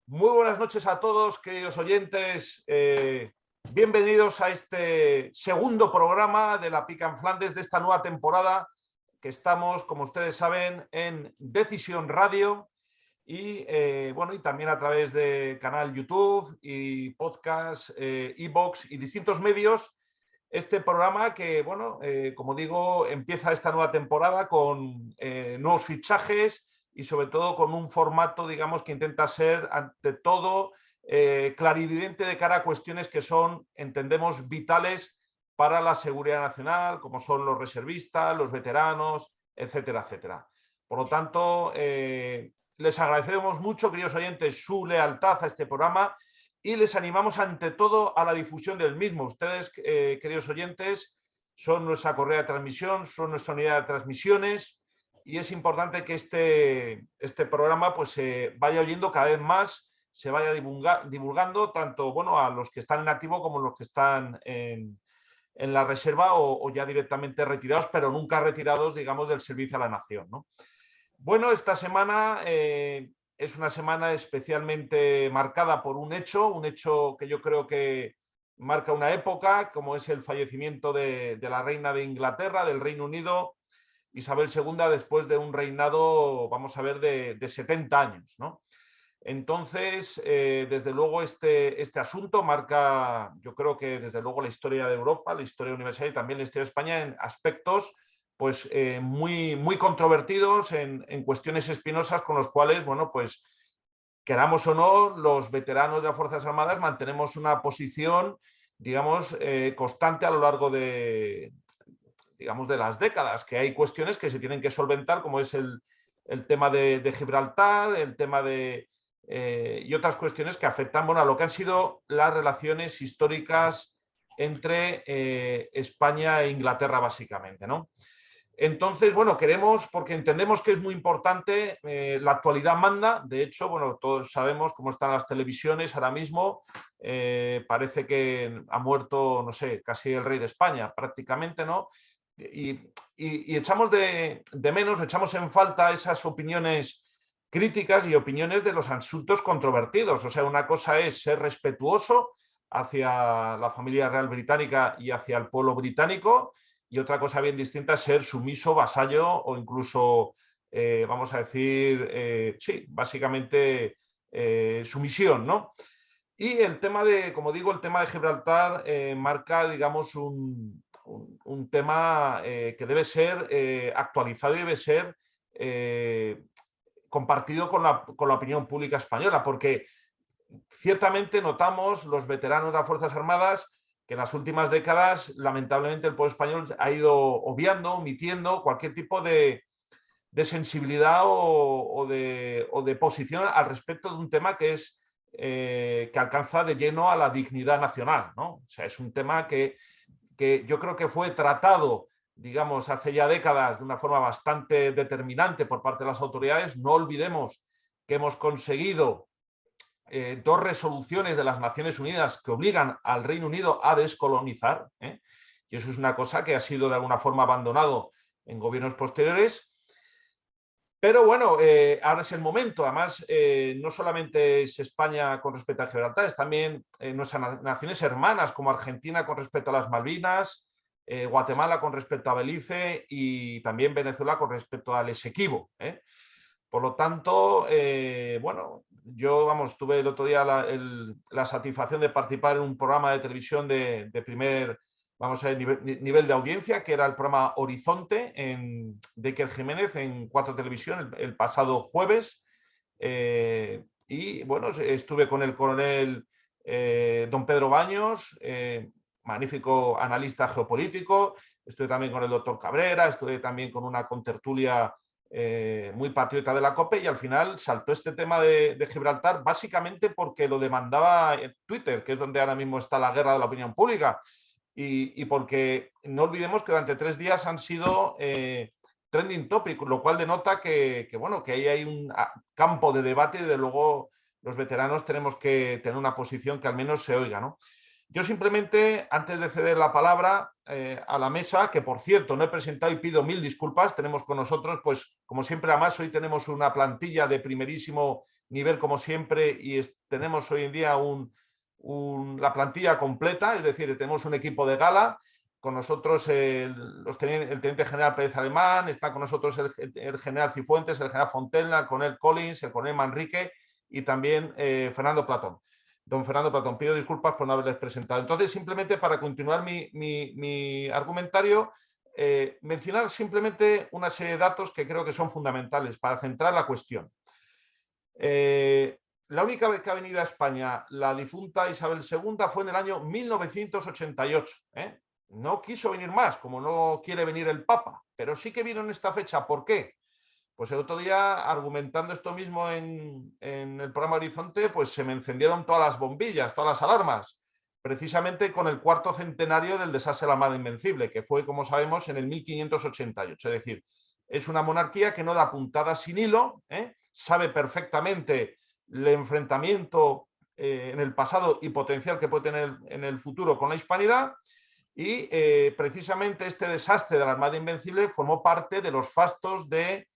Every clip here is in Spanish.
Muy buenas noches a todos, queridos oyentes. Bienvenidos a este segundo programa de la Pica en Flandes de esta nueva temporada que estamos, como ustedes saben, en Decisión Radio y, y también a través de canal YouTube y podcast, iVoox y distintos medios. Este programa que, como digo, empieza esta nueva temporada con nuevos fichajes y sobre todo con un formato, digamos, que intenta ser ante todo clarividente de cara a cuestiones que son, entendemos, vitales para la seguridad nacional, como son los reservistas, los veteranos, etcétera, etcétera. Por lo tanto, les agradecemos mucho, queridos oyentes, su lealtad a este programa y les animamos ante todo a la difusión del mismo. Ustedes, queridos oyentes, son nuestra correa de transmisión, son nuestra unidad de transmisiones y es importante que este programa pues, se vaya oyendo cada vez más, se vaya divulgando tanto a los que están en activo como los que están en la reserva o ya directamente retirados, pero nunca retirados, digamos, del servicio a la nación, ¿no? Bueno, esta semana es una semana especialmente marcada por un hecho que yo creo que marca una época, como es el fallecimiento de la reina de Inglaterra, del Reino Unido, Isabel II, después de un reinado, vamos a ver, de 70 años, ¿no? Entonces, desde luego, este asunto marca, yo creo que desde luego la historia de Europa, la historia universal y también la historia de España en aspectos pues, muy controvertidos, en cuestiones espinosas con los cuales, bueno, pues queramos o no, los veteranos de las Fuerzas Armadas mantenemos una posición, digamos, constante a lo largo digamos, de las décadas, que hay cuestiones que se tienen que solventar, como es el tema de Gibraltar, el tema y otras cuestiones que afectan a lo que han sido las relaciones históricas entre España e Inglaterra, básicamente, ¿no? Entonces, bueno, queremos, porque entendemos que es muy importante, la actualidad manda. De hecho, bueno, todos sabemos cómo están las televisiones ahora mismo. Parece que ha muerto, no sé, casi el rey de España, prácticamente, ¿no? Y echamos de menos, echamos en falta esas opiniones críticas y opiniones de los asuntos controvertidos. O sea, una cosa es ser respetuoso hacia la familia real británica y hacia el pueblo británico, y otra cosa bien distinta es ser sumiso, vasallo o incluso, vamos a decir, sí, básicamente sumisión, ¿no? Y el tema como digo, el tema de Gibraltar marca, digamos, un tema que debe ser actualizado y debe ser compartido con la opinión pública española, porque ciertamente notamos los veteranos de las Fuerzas Armadas que en las últimas décadas, lamentablemente, el pueblo español ha ido obviando, omitiendo cualquier tipo de sensibilidad o de posición al respecto de un tema que es que alcanza de lleno a la dignidad nacional, ¿no? O sea, es un tema que yo creo que fue tratado, digamos, hace ya décadas de una forma bastante determinante por parte de las autoridades. No olvidemos que hemos conseguido dos resoluciones de las Naciones Unidas que obligan al Reino Unido a descolonizar, y eso es una cosa que ha sido de alguna forma abandonado en gobiernos posteriores. Pero bueno, ahora es el momento. Además, no solamente es España con respecto a Gibraltar, es también nuestras naciones hermanas como Argentina con respecto a las Malvinas, Guatemala con respecto a Belice y también Venezuela con respecto al Esequibo. Por lo tanto, yo, vamos, tuve el otro día la satisfacción de participar en un programa de televisión de primer, vamos a ver, nivel de audiencia, que era el programa Horizonte de Iker Jiménez en 4 Televisión el pasado jueves. Y bueno, estuve con el coronel don Pedro Baños, magnífico analista geopolítico. Estuve también con el doctor Cabrera, estuve también con una contertulia muy patriota de la COPE, y al final saltó este tema de Gibraltar básicamente porque lo demandaba Twitter, que es donde ahora mismo está la guerra de la opinión pública, y porque no olvidemos que durante 3 días han sido trending topic, lo cual denota bueno, que ahí hay un campo de debate y de luego los veteranos tenemos que tener una posición que al menos se oiga, ¿no? Yo simplemente, antes de ceder la palabra a la mesa, que por cierto no he presentado y pido 1000 disculpas, tenemos con nosotros, pues como siempre, además hoy tenemos una plantilla de primerísimo nivel como siempre y tenemos hoy en día la plantilla completa, es decir, tenemos un equipo de gala. Con nosotros el teniente general Pérez Alemán, está con nosotros el general Cifuentes, el general Fontella, el coronel Collins, el coronel Manrique y también Fernando Platón. Don Fernando Platón, pido disculpas por no haberles presentado. Entonces, simplemente para continuar mi argumentario, mencionar simplemente una serie de datos que creo que son fundamentales para centrar la cuestión. La única vez que ha venido a España la difunta Isabel II fue en el año 1988. No quiso venir más, como no quiere venir el Papa, pero sí que vino en esta fecha. ¿Por qué? Pues el otro día, argumentando esto mismo en el programa Horizonte, pues se me encendieron todas las bombillas, todas las alarmas, precisamente con el 4º centenario del desastre de la Armada Invencible, que fue, como sabemos, en el 1588. Es decir, es una monarquía que no da puntadas sin hilo, sabe perfectamente el enfrentamiento en el pasado y potencial que puede tener en el futuro con la hispanidad. Y precisamente este desastre de la Armada Invencible formó parte de los fastos de,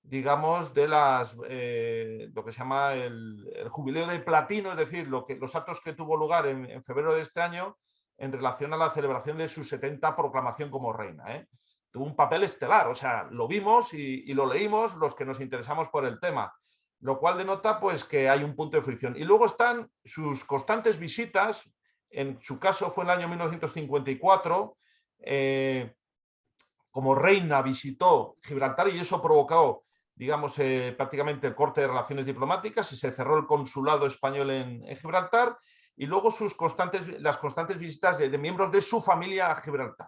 digamos, de lo que se llama el jubileo de platino, es decir, los actos que tuvo lugar en febrero de este año en relación a la celebración de su 70 proclamación como reina. Tuvo un papel estelar, o sea, lo vimos y lo leímos los que nos interesamos por el tema, lo cual denota pues que hay un punto de fricción. Y luego están sus constantes visitas. En su caso fue en el año 1954, como reina visitó Gibraltar y eso provocó, digamos, prácticamente el corte de relaciones diplomáticas y se cerró el consulado español en Gibraltar, y luego las constantes visitas de miembros de su familia a Gibraltar.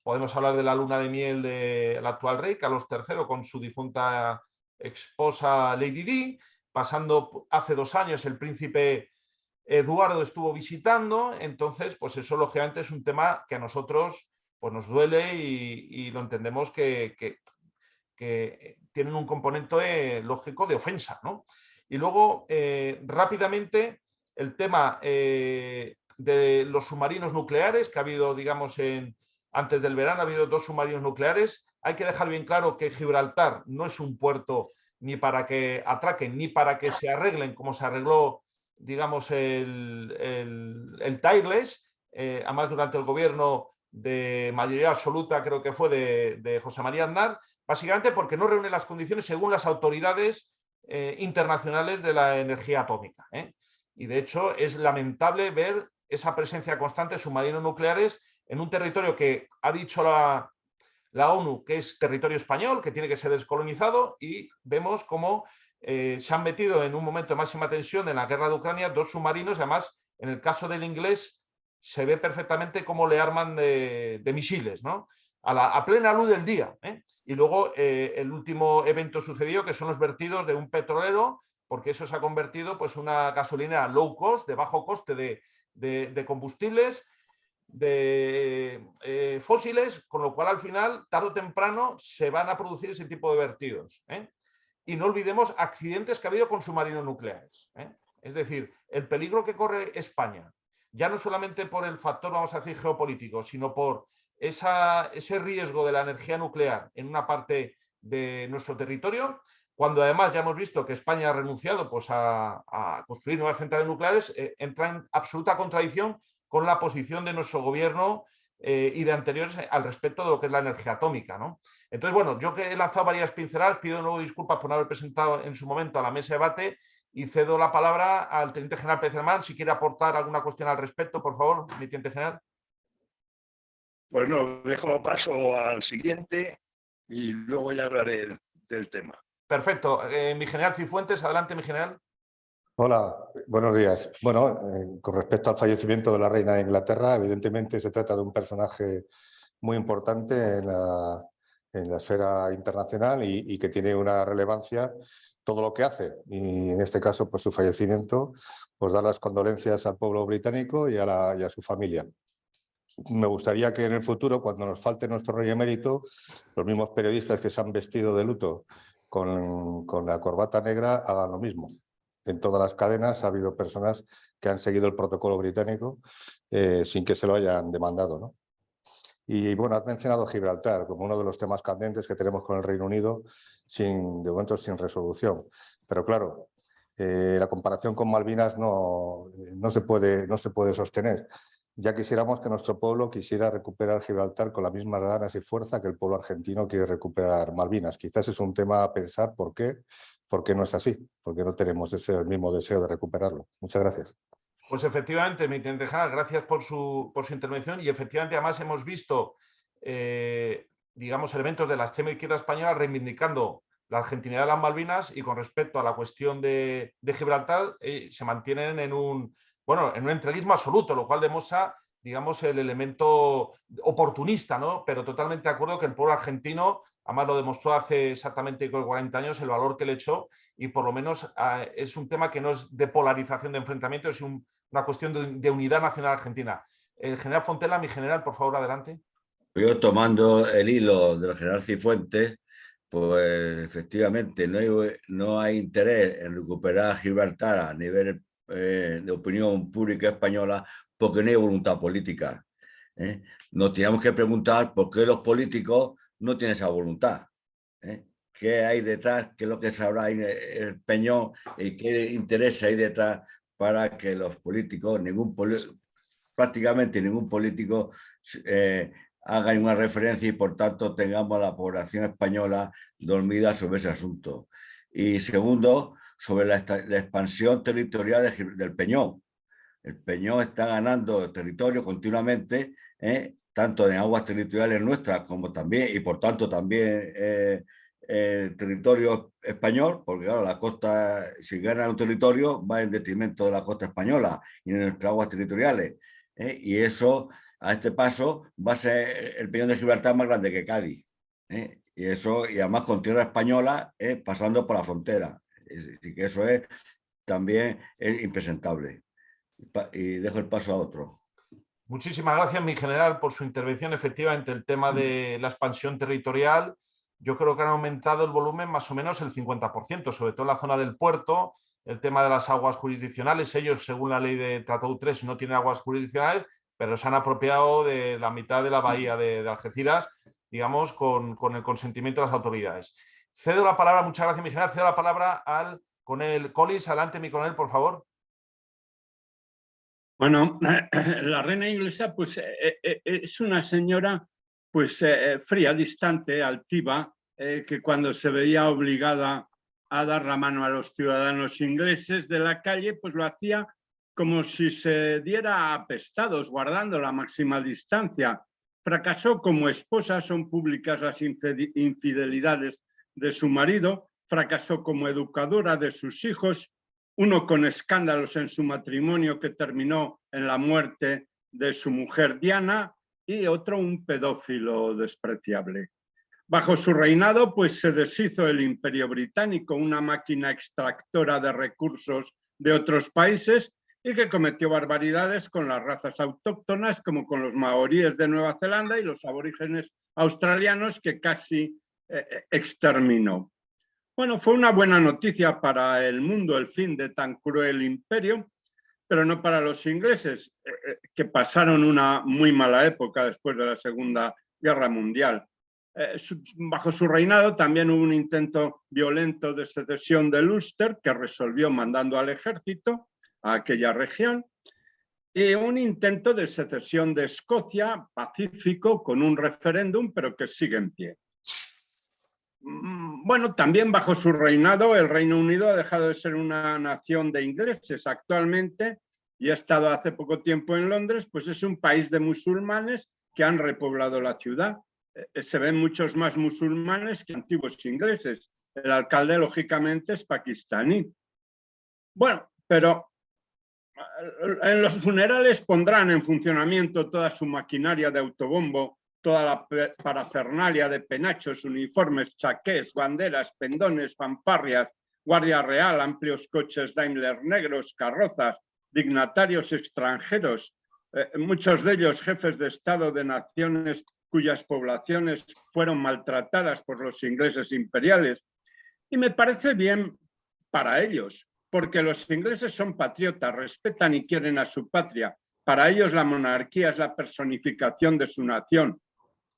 Podemos hablar de la luna de miel del actual rey, Carlos III, con su difunta esposa Lady Di, pasando hace 2 años el príncipe Eduardo estuvo visitando. Entonces, pues eso lógicamente es un tema que a nosotros pues nos duele y lo entendemos que tienen un componente lógico de ofensa, ¿no? Y luego, rápidamente, el tema de los submarinos nucleares, que ha habido, digamos, antes del verano, ha habido 2 submarinos nucleares. Hay que dejar bien claro que Gibraltar no es un puerto ni para que atraquen, ni para que se arreglen, como se arregló, digamos, el Tigres, además durante el gobierno de mayoría absoluta, creo que fue de José María Aznar, básicamente porque no reúne las condiciones según las autoridades internacionales de la energía atómica. Y de hecho es lamentable ver esa presencia constante de submarinos nucleares en un territorio que ha dicho la ONU que es territorio español, que tiene que ser descolonizado, y vemos cómo se han metido en un momento de máxima tensión en la guerra de Ucrania 2 submarinos. Además, en el caso del inglés, se ve perfectamente cómo le arman de misiles, ¿no? A plena luz del día. Y luego el último evento sucedió, que son los vertidos de un petrolero, porque eso se ha convertido pues una gasolinera low cost, de bajo coste de combustibles, de fósiles, con lo cual al final, tarde o temprano, se van a producir ese tipo de vertidos. Y no olvidemos accidentes que ha habido con submarinos nucleares. Es decir, el peligro que corre España, ya no solamente por el factor, vamos a decir, geopolítico, sino por ese riesgo de la energía nuclear en una parte de nuestro territorio, cuando además ya hemos visto que España ha renunciado pues, a construir nuevas centrales nucleares, entra en absoluta contradicción con la posición de nuestro gobierno y de anteriores al respecto de lo que es la energía atómica, ¿no? Entonces, bueno, yo que he lanzado varias pinceladas, pido de nuevo disculpas por no haber presentado en su momento a la mesa de debate y cedo la palabra al teniente general Pérez Alemán, si quiere aportar alguna cuestión al respecto, por favor, mi teniente general. Bueno, dejo paso al siguiente y luego ya hablaré del tema. Perfecto. Mi general Cifuentes, adelante, mi general. Hola, buenos días. Bueno, con respecto al fallecimiento de la reina de Inglaterra, evidentemente se trata de un personaje muy importante en la esfera internacional y que tiene una relevancia todo lo que hace. Y en este caso, pues su fallecimiento, pues dar las condolencias al pueblo británico y a su familia. Me gustaría que en el futuro, cuando nos falte nuestro rey emérito, los mismos periodistas que se han vestido de luto con la corbata negra hagan lo mismo. En todas las cadenas ha habido personas que han seguido el protocolo británico sin que se lo hayan demandado, ¿no? Y bueno, has mencionado Gibraltar como uno de los temas candentes que tenemos con el Reino Unido, de momento sin resolución. Pero claro, la comparación con Malvinas no se puede sostener. Ya quisiéramos que nuestro pueblo quisiera recuperar Gibraltar con las mismas ganas y fuerza que el pueblo argentino quiere recuperar Malvinas. Quizás es un tema a pensar por qué no es así, porque no tenemos el mismo deseo de recuperarlo. Muchas gracias. Pues efectivamente, mi teniente general, gracias por su intervención, y efectivamente además hemos visto, digamos, elementos de la extrema izquierda española reivindicando la argentinidad de las Malvinas, y con respecto a la cuestión de Gibraltar se mantienen en un entreguismo absoluto, lo cual demuestra, digamos, el elemento oportunista, ¿no? Pero totalmente de acuerdo que el pueblo argentino, además lo demostró hace exactamente 40 años, el valor que le echó, y por lo menos es un tema que no es de polarización, de enfrentamiento, es una cuestión de unidad nacional argentina. El general Fontela, mi general, por favor, adelante. Yo, tomando el hilo del general Cifuentes, pues efectivamente no hay interés en recuperar Gibraltar a nivel de opinión pública española, porque no hay voluntad política. Nos tenemos que preguntar por qué los políticos no tienen esa voluntad. ¿Qué hay detrás? ¿Qué es lo que sabrá el Peñón? ¿Y qué interés hay detrás para que los políticos, prácticamente ningún político haga una referencia, y por tanto tengamos a la población española dormida sobre ese asunto? Y segundo, sobre la expansión territorial del Peñón. El Peñón está ganando territorio continuamente, tanto en aguas territoriales nuestras como también, y por tanto también territorio español, porque claro, la costa, si gana un territorio, va en detrimento de la costa española y de nuestras aguas territoriales. Y eso, a este paso, va a ser el Peñón de Gibraltar más grande que Cádiz. Y además con tierra española, pasando por la frontera. Así que eso también es impresentable. Y dejo el paso a otro. Muchísimas gracias, mi general, por su intervención. Efectivamente, el tema de la expansión territorial, yo creo que han aumentado el volumen más o menos el 50%, sobre todo en la zona del puerto. El tema de las aguas jurisdiccionales, ellos, según la ley de Tratado 3, no tienen aguas jurisdiccionales, pero se han apropiado de la mitad de la bahía de Algeciras, digamos, con el consentimiento de las autoridades. Cedo la palabra, muchas gracias, mi general, cedo la palabra al coronel Collins. Adelante, mi coronel, por favor. Bueno, la reina inglesa pues es una señora pues fría, distante, altiva, que cuando se veía obligada a dar la mano a los ciudadanos ingleses de la calle, pues lo hacía como si se diera apestados, guardando la máxima distancia. Fracasó como esposa, son públicas las infidelidades de su marido, fracasó como educadora de sus hijos, uno con escándalos en su matrimonio que terminó en la muerte de su mujer Diana, y otro un pedófilo despreciable. Bajo su reinado, pues se deshizo el Imperio Británico, una máquina extractora de recursos de otros países y que cometió barbaridades con las razas autóctonas, como con los maoríes de Nueva Zelanda y los aborígenes australianos, que casi exterminó. Bueno, fue una buena noticia para el mundo el fin de tan cruel imperio, pero no para los ingleses, que pasaron una muy mala época después de la Segunda Guerra Mundial. Bajo su reinado también hubo un intento violento de secesión de Ulster, que resolvió mandando al ejército a aquella región, y un intento de secesión de Escocia, pacífico, con un referéndum, pero que sigue en pie. Bueno, también bajo su reinado el Reino Unido ha dejado de ser una nación de ingleses. Actualmente, y he estado hace poco tiempo en Londres, pues es un país de musulmanes que han repoblado la ciudad. Se ven muchos más musulmanes que antiguos ingleses. El alcalde, lógicamente, es pakistaní. Bueno, pero en los funerales pondrán en funcionamiento toda su maquinaria de autobombo, toda la parafernalia de penachos, uniformes, chaqués, banderas, pendones, fanfarrias, guardia real, amplios coches Daimler negros, carrozas, dignatarios extranjeros, muchos de ellos jefes de Estado de naciones cuyas poblaciones fueron maltratadas por los ingleses imperiales. Y me parece bien para ellos, porque los ingleses son patriotas, respetan y quieren a su patria. Para ellos la monarquía es la personificación de su nación,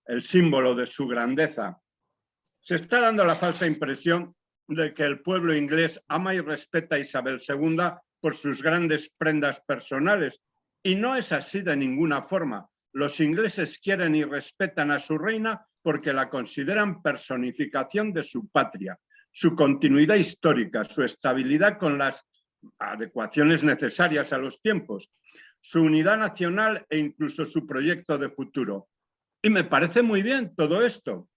el símbolo de su grandeza. Se está dando la falsa impresión de que el pueblo inglés ama y respeta a Isabel II por sus grandes prendas personales. Y no es así de ninguna forma. Los ingleses quieren y respetan a su reina porque la consideran personificación de su patria, su continuidad histórica, su estabilidad con las adecuaciones necesarias a los tiempos, su unidad nacional e incluso su proyecto de futuro. Y me parece muy bien todo esto.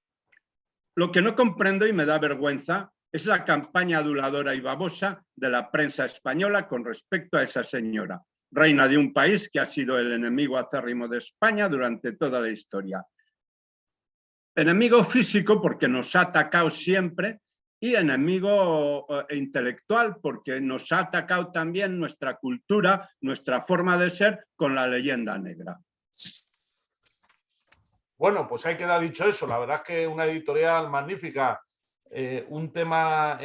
Lo que no comprendo y me da vergüenza es la campaña aduladora y babosa de la prensa española con respecto a esa señora, reina de un país que ha sido el enemigo acérrimo de España durante toda la historia. Enemigo físico porque nos ha atacado siempre y enemigo intelectual porque nos ha atacado también nuestra cultura, nuestra forma de ser con la leyenda negra. Bueno, pues ahí queda dicho eso. La verdad es que una editorial magnífica, un tema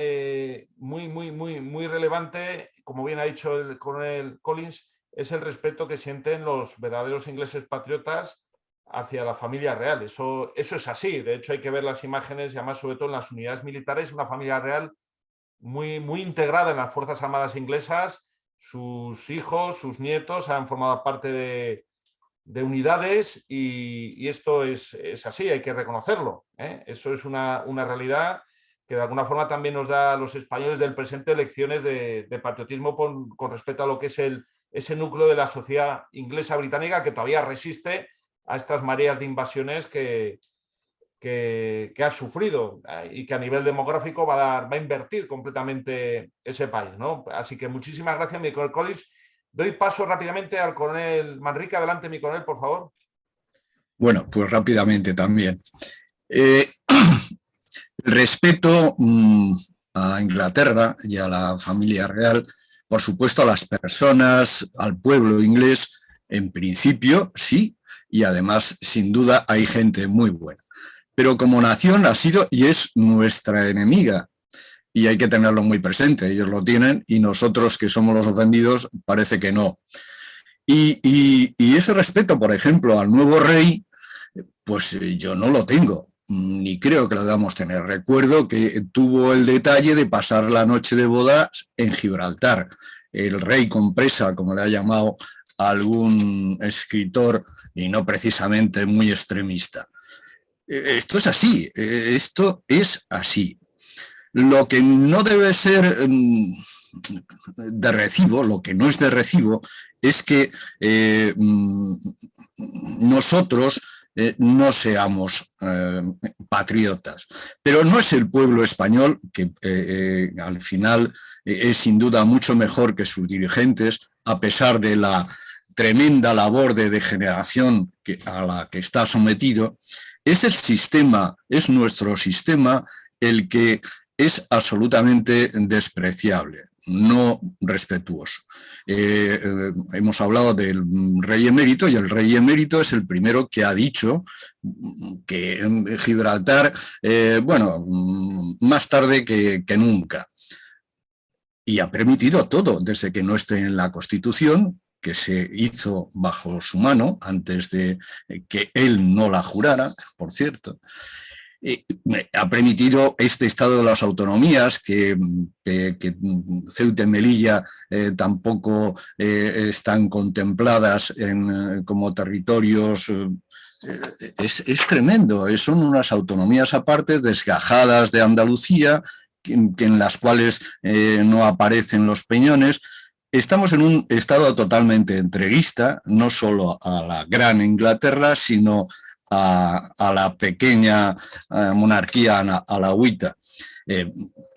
muy relevante, como bien ha dicho el coronel Collins, es el respeto que sienten los verdaderos ingleses patriotas hacia la familia real. Eso es así. De hecho, hay que ver las imágenes y además, sobre todo en las unidades militares, una familia real muy integrada en las Fuerzas Armadas inglesas. Sus hijos, sus nietos han formado parte de unidades y esto es así, hay que reconocerlo, ¿eh? Eso es una realidad que de alguna forma también nos da a los españoles del presente lecciones de patriotismo con respecto a lo que es ese núcleo de la sociedad inglesa británica que todavía resiste a estas mareas de invasiones que ha sufrido y que a nivel demográfico va a invertir completamente ese país, ¿no? Así que muchísimas gracias, mi coronel Collins. Doy paso rápidamente al coronel Manrique. Adelante, mi coronel, por favor. Bueno, pues rápidamente también. El respeto a Inglaterra y a la familia real, por supuesto a las personas, al pueblo inglés, en principio sí, y además sin duda hay gente muy buena. Pero como nación ha sido y es nuestra enemiga. Y hay que tenerlo muy presente, ellos lo tienen y nosotros que somos los ofendidos parece que no. Y ese respeto, por ejemplo, al nuevo rey, pues yo no lo tengo, ni creo que lo debamos tener. Recuerdo que tuvo el detalle de pasar la noche de bodas en Gibraltar, el rey con presa, como le ha llamado algún escritor, y no precisamente muy extremista. Esto es así, esto es así. Lo que no debe ser de recibo, lo que no es de recibo, es que nosotros no seamos patriotas. Pero no es el pueblo español, que al final es sin duda mucho mejor que sus dirigentes, a pesar de la tremenda labor de degeneración a la que está sometido. Es el sistema, es nuestro sistema el que es absolutamente despreciable, no respetuoso. Hemos hablado del rey emérito y el rey emérito es el primero que ha dicho que en Gibraltar, bueno, más tarde que nunca. Y ha permitido todo, desde que no esté en la Constitución, que se hizo bajo su mano, antes de que él no la jurara, por cierto. Ha permitido este estado de las autonomías que Ceuta y Melilla tampoco están contempladas como territorios. Es tremendo, son unas autonomías aparte, desgajadas de Andalucía, en las cuales no aparecen los peñones. Estamos en un estado totalmente entreguista, no solo a la gran Inglaterra, sino a la pequeña monarquía alauita, que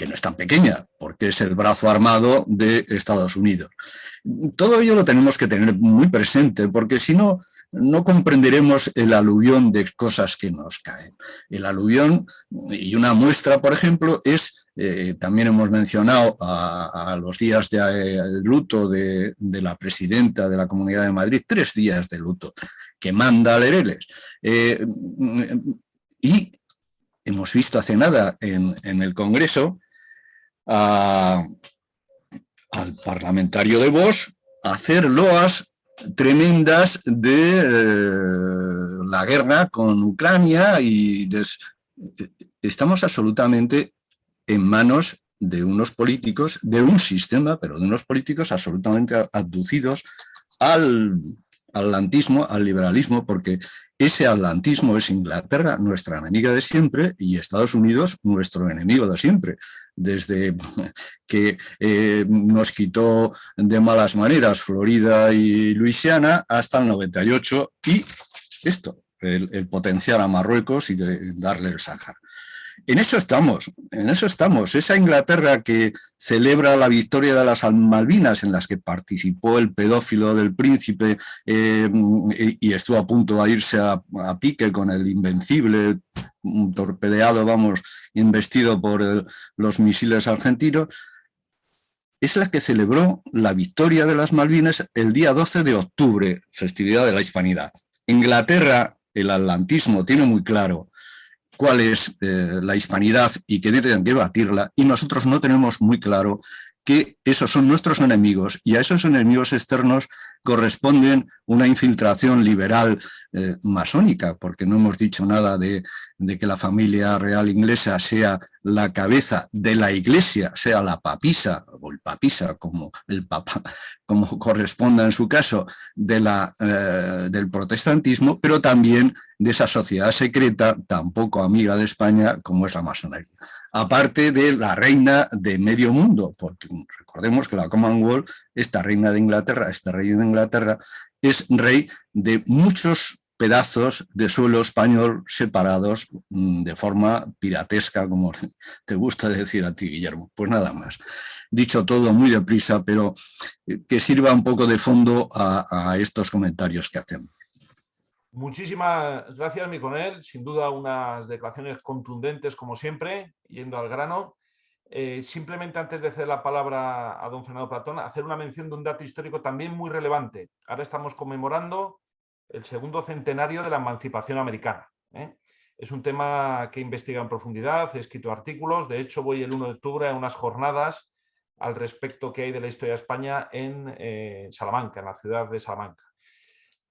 no es tan pequeña, porque es el brazo armado de Estados Unidos. Todo ello lo tenemos que tener muy presente, porque si no, no comprenderemos el aluvión de cosas que nos caen. El aluvión, y una muestra, por ejemplo, es, también hemos mencionado a los días de luto de la presidenta de la Comunidad de Madrid, 3 días de luto, que manda a Lereles. Y hemos visto hace nada en el Congreso al parlamentario de Vox hacer loas tremendas de la guerra con Ucrania y estamos absolutamente en manos de unos políticos, de un sistema, pero de unos políticos absolutamente abducidos al atlantismo, al liberalismo, porque ese atlantismo es Inglaterra, nuestra enemiga de siempre, y Estados Unidos, nuestro enemigo de siempre, desde que nos quitó de malas maneras Florida y Luisiana hasta el 98, y esto, el potenciar a Marruecos y de darle el Sáhara. En eso estamos. Esa Inglaterra que celebra la victoria de las Malvinas, en las que participó el pedófilo del príncipe y estuvo a punto de irse a pique con el Invencible, torpedeado, investido por los misiles argentinos, es la que celebró la victoria de las Malvinas el día 12 de octubre, festividad de la Hispanidad. Inglaterra, el atlantismo, tiene muy claro cuál es la hispanidad y que tienen que batirla, y nosotros no tenemos muy claro que esos son nuestros enemigos, y a esos enemigos externos corresponden una infiltración liberal masónica, porque no hemos dicho nada de que la familia real inglesa sea la cabeza de la Iglesia, sea la papisa, o el papisa, como el papa, como corresponda en su caso, del protestantismo, pero también de esa sociedad secreta, tampoco amiga de España, como es la masonería. Aparte de la reina de medio mundo, porque recordemos que la Commonwealth, esta reina de Inglaterra, este rey de Inglaterra, es rey de muchos pedazos de suelo español separados de forma piratesca, como te gusta decir a ti, Guillermo. Pues nada más. Dicho todo muy deprisa, pero que sirva un poco de fondo a estos comentarios que hacemos. Muchísimas gracias, mi coronel. Sin duda unas declaraciones contundentes, como siempre, yendo al grano. Simplemente antes de ceder la palabra a don Fernando Platón, hacer una mención de un dato histórico también muy relevante. Ahora estamos conmemorando el segundo centenario de la emancipación americana. Es un tema que he investigado en profundidad, he escrito artículos. De hecho, voy el 1 de octubre a unas jornadas al respecto que hay de la historia de España en Salamanca, en la ciudad de Salamanca.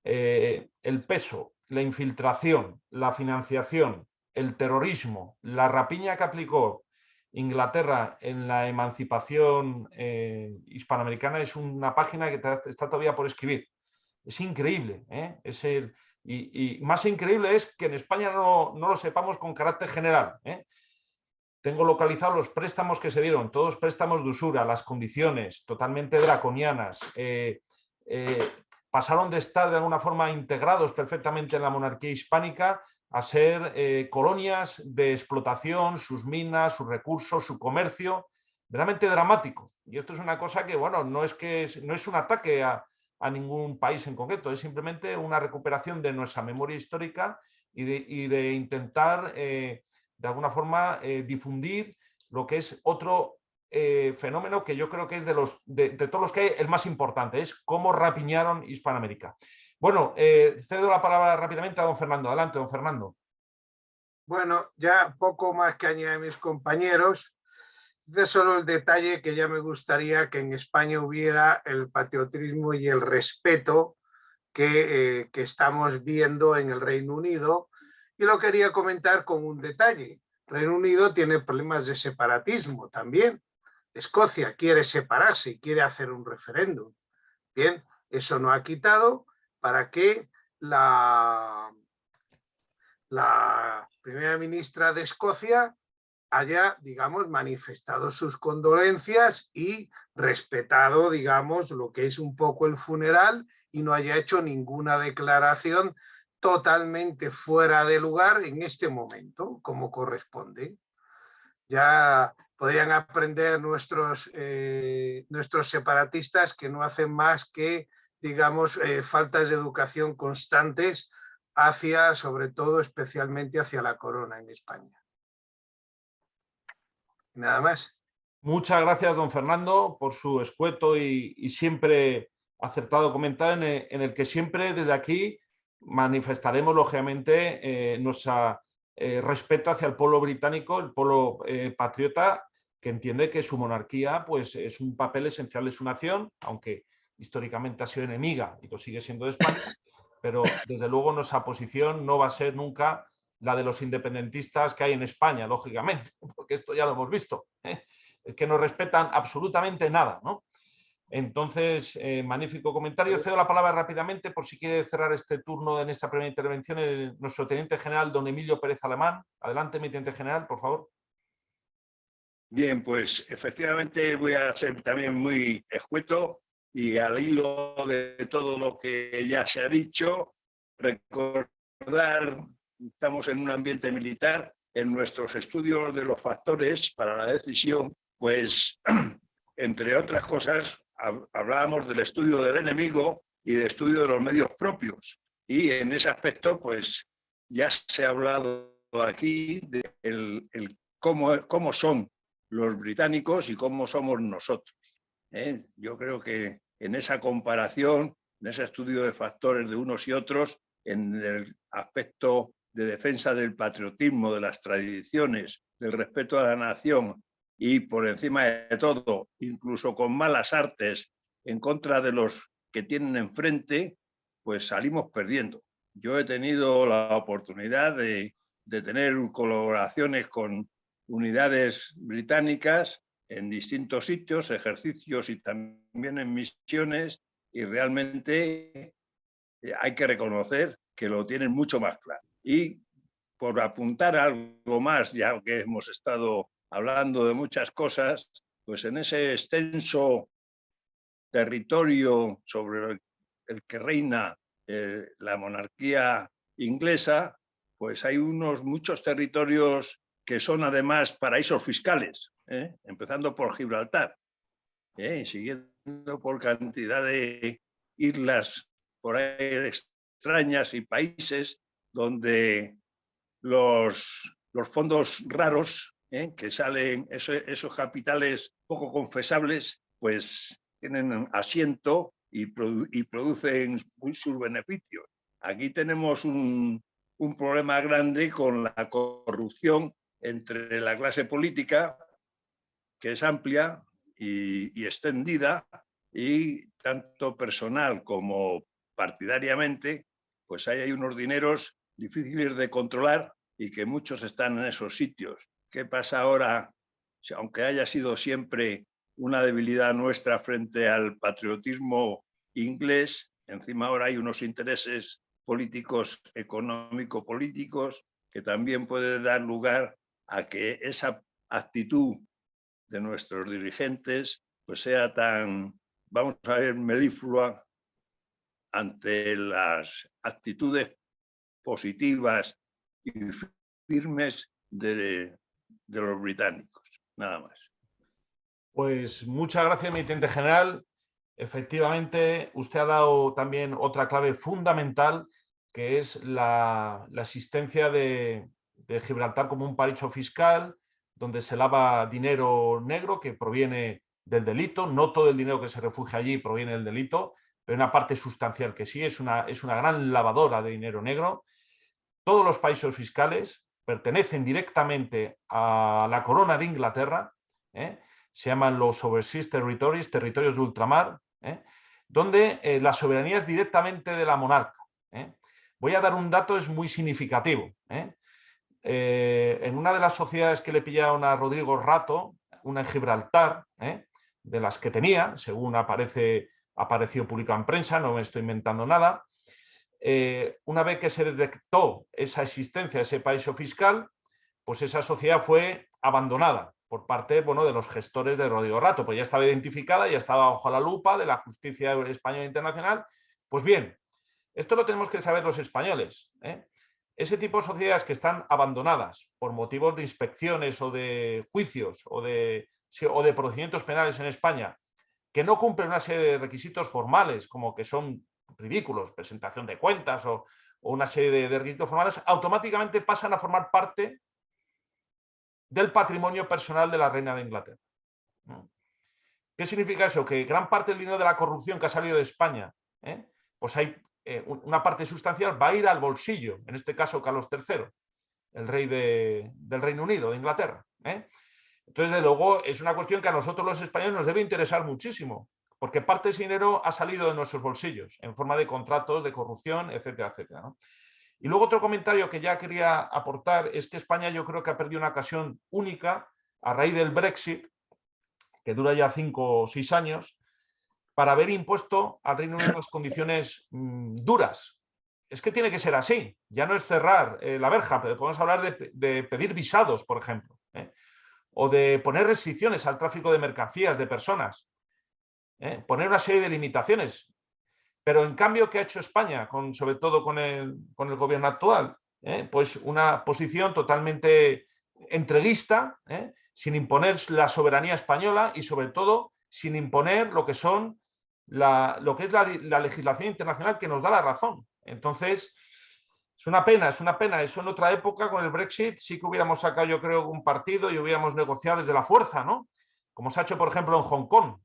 El peso, la infiltración, la financiación, el terrorismo, la rapiña que aplicó Inglaterra en la emancipación hispanoamericana es una página que está todavía por escribir. Es increíble. Y más increíble es que en España no lo sepamos con carácter general. Tengo localizados los préstamos que se dieron, todos préstamos de usura, las condiciones totalmente draconianas. Pasaron de estar de alguna forma integrados perfectamente en la monarquía hispánica a ser colonias de explotación, sus minas, sus recursos, su comercio, realmente dramático. Y esto es una cosa que, bueno, no es un ataque a ningún país en concreto, es simplemente una recuperación de nuestra memoria histórica y de intentar, de alguna forma, difundir lo que es otro fenómeno que yo creo que es de todos los que hay el más importante, es cómo rapiñaron Hispanoamérica. Bueno, cedo la palabra rápidamente a don Fernando. Adelante, don Fernando. Bueno, ya poco más que añadir a mis compañeros. De solo el detalle que ya me gustaría que en España hubiera el patriotismo y el respeto que estamos viendo en el Reino Unido. Y lo quería comentar con un detalle. Reino Unido tiene problemas de separatismo también. Escocia quiere separarse y quiere hacer un referéndum. Bien, eso no ha quitado para que la primera ministra de Escocia haya, digamos, manifestado sus condolencias y respetado, digamos, lo que es un poco el funeral y no haya hecho ninguna declaración totalmente fuera de lugar en este momento, como corresponde. Ya podrían aprender nuestros separatistas que no hacen más que, digamos, faltas de educación constantes hacia, sobre todo, especialmente hacia la corona en España. Nada más. Muchas gracias, don Fernando, por su escueto y siempre acertado comentario en el que siempre desde aquí manifestaremos, lógicamente, nuestro respeto hacia el pueblo británico, el pueblo patriota, que entiende que su monarquía pues, es un papel esencial de su nación, aunque históricamente ha sido enemiga y lo sigue siendo de España, pero desde luego nuestra posición no va a ser nunca la de los independentistas que hay en España, lógicamente, porque esto ya lo hemos visto. es que no respetan absolutamente nada, ¿no? Entonces, magnífico comentario. Cedo la palabra rápidamente por si quiere cerrar este turno en esta primera intervención nuestro teniente general, don Emilio Pérez Alemán. Adelante, mi teniente general, por favor. Bien, pues efectivamente voy a ser también muy escueto y al hilo de todo lo que ya se ha dicho, recordar, estamos en un ambiente militar, en nuestros estudios de los factores para la decisión, pues entre otras cosas, hablábamos del estudio del enemigo y del estudio de los medios propios. Y en ese aspecto, pues ya se ha hablado aquí de cómo son los británicos y cómo somos nosotros. Yo creo que en esa comparación, en ese estudio de factores de unos y otros, en el aspecto de defensa del patriotismo, de las tradiciones, del respeto a la nación, y por encima de todo, incluso con malas artes, en contra de los que tienen enfrente, pues salimos perdiendo. Yo he tenido la oportunidad de tener colaboraciones con unidades británicas en distintos sitios, ejercicios y también en misiones, y realmente hay que reconocer que lo tienen mucho más claro. Y por apuntar algo más, ya que hemos estado hablando de muchas cosas, pues en ese extenso territorio sobre el que reina la monarquía inglesa, pues hay muchos territorios que son además paraísos fiscales, empezando por Gibraltar, siguiendo por cantidad de islas por ahí extrañas y países donde los fondos raros que salen, esos capitales poco confesables, pues tienen asiento y producen sus beneficios. Aquí tenemos un problema grande con la corrupción entre la clase política, que es amplia y extendida, y tanto personal como partidariamente, pues hay unos dineros difíciles de controlar y que muchos están en esos sitios. ¿Qué pasa ahora? Aunque haya sido siempre una debilidad nuestra frente al patriotismo inglés, encima ahora hay unos intereses políticos, económico-políticos, que también puede dar lugar a que esa actitud de nuestros dirigentes pues sea tan, vamos a ver, melíflua ante las actitudes positivas y firmes de los británicos. Nada más. Pues muchas gracias, mi teniente general. Efectivamente, usted ha dado también otra clave fundamental, que es la existencia de Gibraltar como un paraíso fiscal, donde se lava dinero negro que proviene del delito. No todo el dinero que se refugia allí proviene del delito, pero una parte sustancial que sí, es una gran lavadora de dinero negro. Todos los paraísos fiscales pertenecen directamente a la corona de Inglaterra, se llaman los Overseas Territories, territorios de ultramar, donde la soberanía es directamente de la monarca. Voy a dar un dato, es muy significativo. En una de las sociedades que le pillaron a Rodrigo Rato, una en Gibraltar, de las que tenía, según apareció publicado en prensa, no me estoy inventando nada, una vez que se detectó esa existencia, ese paraíso fiscal, pues esa sociedad fue abandonada por parte, bueno, de los gestores de Rodrigo Rato, pues ya estaba identificada, ya estaba bajo la lupa de la justicia española internacional. Pues bien, esto lo tenemos que saber los españoles. Ese tipo de sociedades que están abandonadas por motivos de inspecciones o de juicios o de procedimientos penales en España, que no cumplen una serie de requisitos formales, como que son ridículos, presentación de cuentas o una serie de requisitos formales, automáticamente pasan a formar parte del patrimonio personal de la reina de Inglaterra. ¿Qué significa eso? Que gran parte del dinero de la corrupción que ha salido de España, pues hay una parte sustancial va a ir al bolsillo, en este caso Carlos III, el rey del Reino Unido, de Inglaterra. Entonces, de luego, es una cuestión que a nosotros los españoles nos debe interesar muchísimo, porque parte de ese dinero ha salido de nuestros bolsillos, en forma de contratos, de corrupción, etcétera, etcétera, ¿no? Y luego otro comentario que ya quería aportar es que España yo creo que ha perdido una ocasión única a raíz del Brexit que dura ya 5 o 6 años, para haber impuesto al Reino Unido unas condiciones duras. Es que tiene que ser así, ya no es cerrar la verja, pero podemos hablar de pedir visados, por ejemplo, o de poner restricciones al tráfico de mercancías, de personas, poner una serie de limitaciones. Pero en cambio, ¿qué ha hecho España, sobre todo con el gobierno actual? Pues una posición totalmente entreguista, sin imponer la soberanía española y sobre todo sin imponer lo que es la legislación internacional que nos da la razón. Entonces, es una pena, es una pena. Eso en otra época, con el Brexit, sí que hubiéramos sacado, yo creo, un partido y hubiéramos negociado desde la fuerza, ¿no? Como se ha hecho, por ejemplo, en Hong Kong,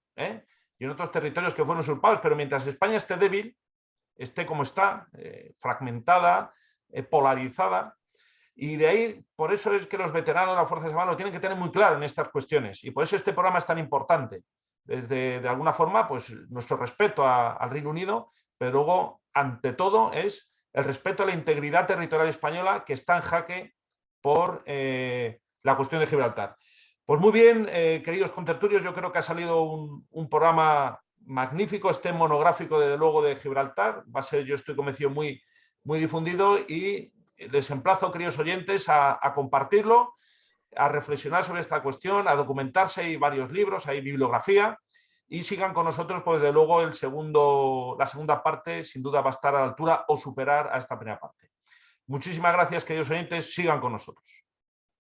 y en otros territorios que fueron usurpados. Pero mientras España esté débil, esté como está, fragmentada, polarizada, y de ahí, por eso es que los veteranos de las Fuerzas Armadas lo tienen que tener muy claro en estas cuestiones, y por eso este programa es tan importante. Desde, de alguna forma, pues nuestro respeto al Reino Unido, pero luego, ante todo, es el respeto a la integridad territorial española, que está en jaque por la cuestión de Gibraltar. Pues muy bien, queridos contertulios, yo creo que ha salido un programa magnífico, este monográfico, desde luego, de Gibraltar. Va a ser, yo estoy convencido, muy, muy difundido, y les emplazo, queridos oyentes, a compartirlo, a reflexionar sobre esta cuestión, a documentarse. Hay varios libros, hay bibliografía, y sigan con nosotros, pues desde luego la segunda parte sin duda va a estar a la altura o superar a esta primera parte. Muchísimas gracias, queridos oyentes, sigan con nosotros.